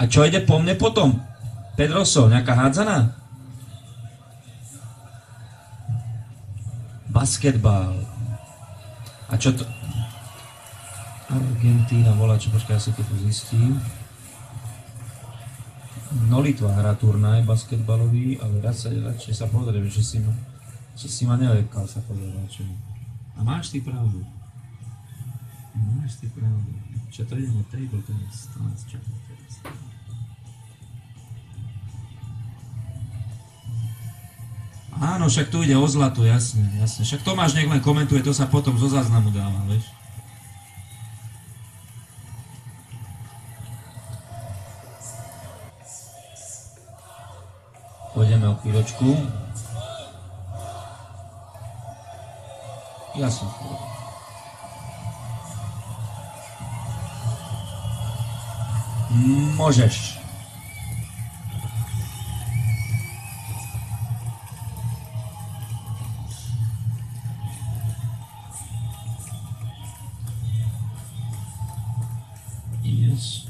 A čo ide po mne potom? Pedroso, nejaká hádzaná? Basketbal. A čo to? Argentína volá, čo počkaj, ja si to tu zistím. Nolitva hrá turnaj basketbalový, ale radšej sa pozriem, že si ma nelekal sa pozrieť. A máš ty pravdu. Máš ty pravdu. Čo to ideme table tennis? Áno, však tu ide o zlato, jasne, jasne. Však Tomáš nech len komentuje, to sa potom zo záznamu dáva, vieš. Pôjdeme o chvíľočku. Jasne. Môžeš. Yes.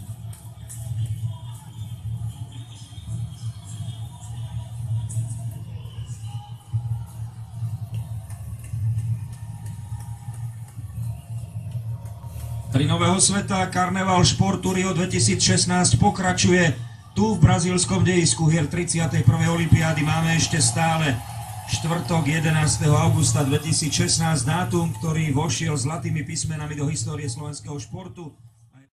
Tri nového sveta, karneval športu Rio 2016 pokračuje tu v brazílskom dejisku hier 31. olympiády. Máme ešte stále štvrtok 11. augusta 2016, dátum, ktorý vošiel zlatými písmenami do histórie slovenského športu.